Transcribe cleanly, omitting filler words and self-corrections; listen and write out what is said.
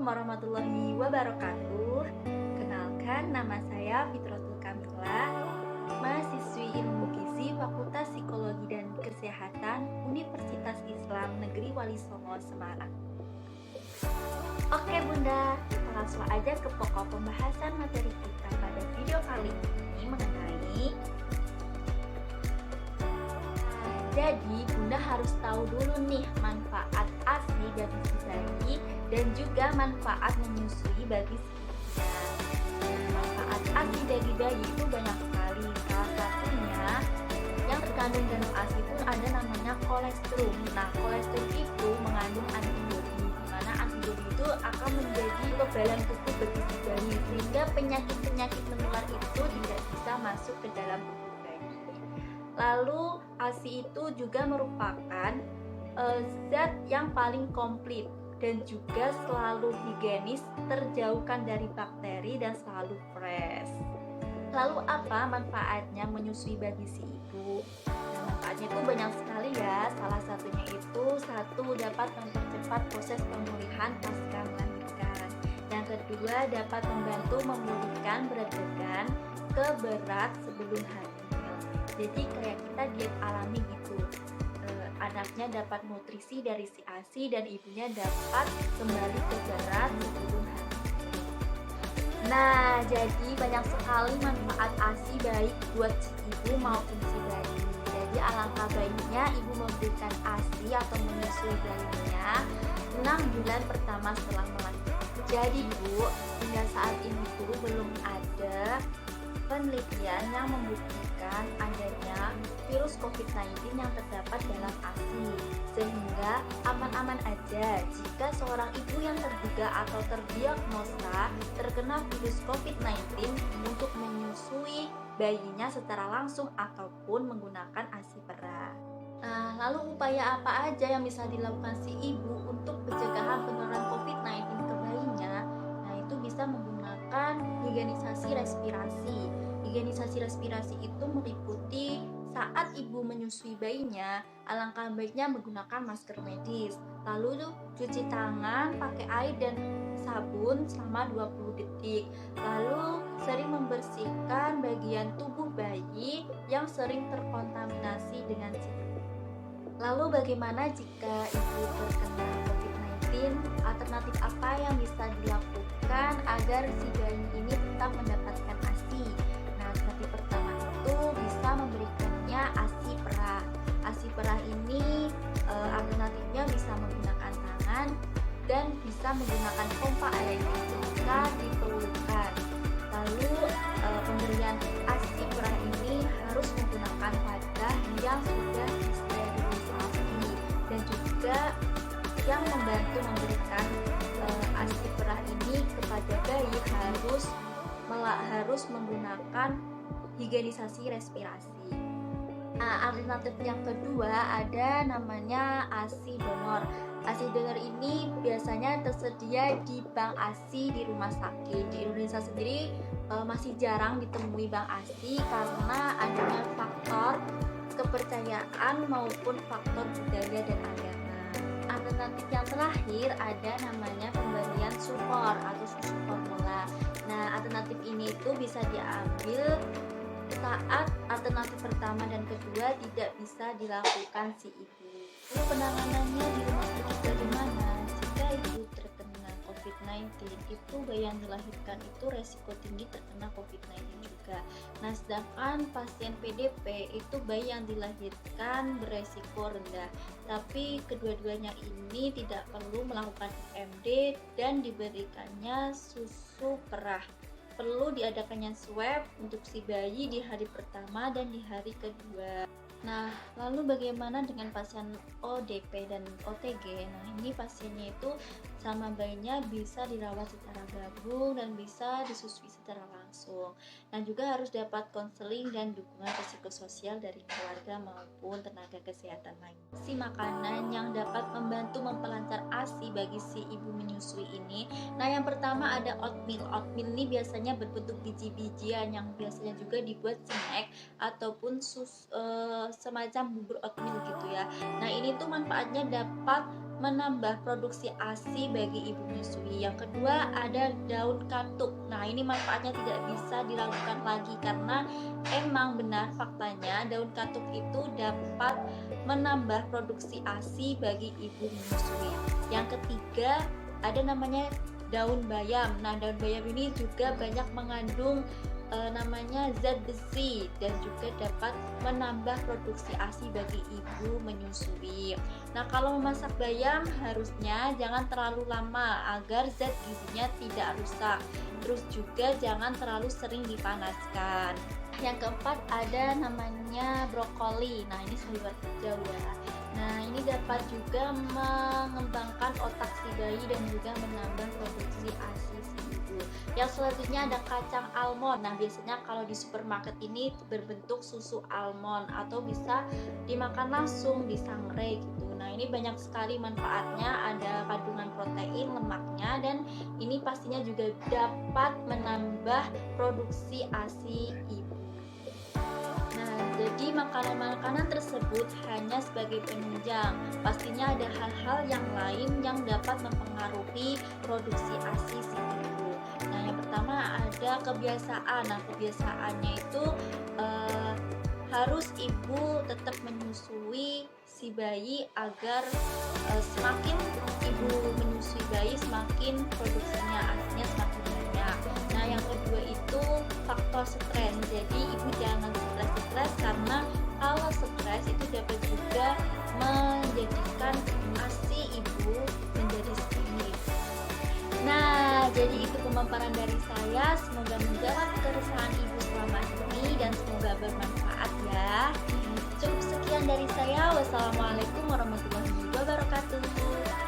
Assalamualaikum warahmatullahi wabarakatuh. Kenalkan, nama saya Fitratul Kamila, mahasiswi Ilmu Gizi Fakultas Psikologi dan Kesehatan Universitas Islam Negeri Wali Songo, Semarang. Oke Bunda, kita langsung aja ke pokok pembahasan materi kita pada video kali ini mengenai jadi Bunda harus tahu dulu nih manfaat ASI bagi si bayi dan juga manfaat menyusui bagi si ibu. Manfaat ASI bagi bayi itu banyak sekali. Salah satunya yang terkandung dalam ASI pun ada namanya kolestrum. Nah, kolestrum itu mengandung antibodi, di mana antibodi itu akan menjadi kekebalan tubuh bagi si bayi sehingga penyakit-penyakit menular itu tidak bisa masuk ke dalam tubuh bayi. Lalu ASI itu juga merupakan zat yang paling komplit dan juga selalu higienis, terjauhkan dari bakteri dan selalu fresh. Lalu apa manfaatnya menyusui bagi si ibu? Nah, manfaatnya itu banyak sekali ya. Salah satunya itu dapat mempercepat proses pemulihan pasca melahirkan. Yang kedua dapat membantu memulihkan berat badan ke berat sebelum hamil. Jadi kayak kita diet alami gitu. Anaknya dapat nutrisi dari si ASI dan ibunya dapat kembali ke berat sebelum hamil. Nah, jadi banyak sekali manfaat ASI baik buat si ibu maupun si bayi. Jadi alangkah baiknya ibu memberikan ASI atau menyusui bayinya 6 bulan pertama setelah melahirkan. Jadi Bu, hingga saat ini tuh belum ada penelitian yang membuktikan adanya virus COVID-19 yang terdapat dalam ASI, sehingga aman-aman aja jika seorang ibu yang terduga atau terdiagnosa terkena virus COVID-19 untuk menyusui bayinya secara langsung ataupun menggunakan ASI perah. Nah, lalu upaya apa aja yang bisa dilakukan si ibu untuk pencegahan penularan COVID-19 ke bayinya? Nah, itu bisa menggunakan higienisasi respirasi. Higienisasi respirasi itu meliputi saat ibu menyusui bayinya, alangkah baiknya menggunakan masker medis. Lalu cuci tangan pakai air dan sabun selama 20 detik. Lalu sering membersihkan bagian tubuh bayi yang sering terkontaminasi dengan sirup. Lalu bagaimana jika ibu terkena COVID-19? Alternatif apa yang bisa dilakukan agar si bayi ini tetap mendapatkan ASI? Nah, alternatif pertama itu bisa memberikannya ASI perah. ASI perah ini alternatifnya bisa menggunakan tangan dan bisa menggunakan pompa elektrik jika diperlukan. Lalu pemberian ASI perah ini harus menggunakan wadah yang sudah disterilisasi dan juga yang membantu memberikan ASI perah ini kepada bayi harus menggunakan higienisasi respirasi. Nah, alternatif yang kedua ada namanya ASI donor. ASI donor ini biasanya tersedia di bank ASI di rumah sakit. Di Indonesia sendiri masih jarang ditemui bank ASI karena adanya faktor kepercayaan maupun faktor budaya dan agama. Alternatif yang terakhir ada namanya pemberian supor atau susu formula. Nah, alternatif ini itu bisa diambil saat alternatif pertama dan kedua tidak bisa dilakukan si ibu. Lalu penanganannya di rumah sakit bagaimana? Jika ibu terkena COVID-19, itu bayi yang dilahirkan itu resiko tinggi terkena COVID-19 juga. Nah, sedangkan pasien PDP itu bayi yang dilahirkan beresiko rendah. Tapi kedua-duanya ini tidak perlu melakukan IMD dan diberikannya susu perah. Perlu diadakannya swab untuk si bayi di hari pertama dan di hari kedua. Nah, lalu bagaimana dengan pasien ODP dan OTG? Nah, ini pasiennya itu sama bayinya bisa dirawat secara gabung dan bisa disusui secara langsung. Dan juga harus dapat konseling dan dukungan psikososial dari keluarga maupun tenaga kesehatan lain. Si makanan yang dapat membantu memperlancar ASI bagi si ibu menyusui ini. Nah, yang pertama ada oatmeal. Oatmeal ini biasanya berbentuk biji-bijian yang biasanya juga dibuat snack ataupun semacam bubur oatmeal gitu ya. Nah, ini tuh manfaatnya dapat menambah produksi ASI bagi ibu menyusui. Yang kedua ada daun katuk. Nah, ini manfaatnya tidak bisa diragukan lagi karena emang benar faktanya daun katuk itu dapat menambah produksi ASI bagi ibu menyusui. Yang ketiga ada namanya daun bayam. Nah, daun bayam ini juga banyak mengandung namanya zat besi dan juga dapat menambah produksi ASI bagi ibu menyusui. Nah, kalau memasak bayam harusnya jangan terlalu lama agar zat gizinya tidak rusak. Terus juga jangan terlalu sering dipanaskan. Yang keempat ada namanya brokoli. Nah, ini sayur hijau ya. Nah, ini dapat juga mengembangkan otak si bayi dan juga menambah produksi ASI si ibu. Yang selanjutnya ada kacang almond. Nah, biasanya kalau di supermarket ini berbentuk susu almond atau bisa dimakan langsung di sangrai gitu. Nah, ini banyak sekali manfaatnya, ada kandungan protein, lemaknya, dan ini pastinya juga dapat menambah produksi ASI ibu. Nah, jadi makanan-makanan tersebut hanya sebagai penunjang. Pastinya ada hal-hal yang lain yang dapat mempengaruhi produksi ASI si ibu. Nah, yang pertama ada kebiasaan. Nah, kebiasaannya itu harus ibu tetap menyusui si bayi agar semakin ibu menyusui bayi semakin produksinya ASINya semakin banyak. Nah, yang kedua itu faktor stres. Jadi ibu jangan stres karena kalau stres itu dapat juga menjadikan ASI ibu menjadi sedikit. Nah, jadi itu pemaparan dari saya. Semoga menjawab keresahan ibu selama ini dan semoga bermanfaat ya. Cukup sekian dari saya. Wassalamualaikum warahmatullahi wabarakatuh.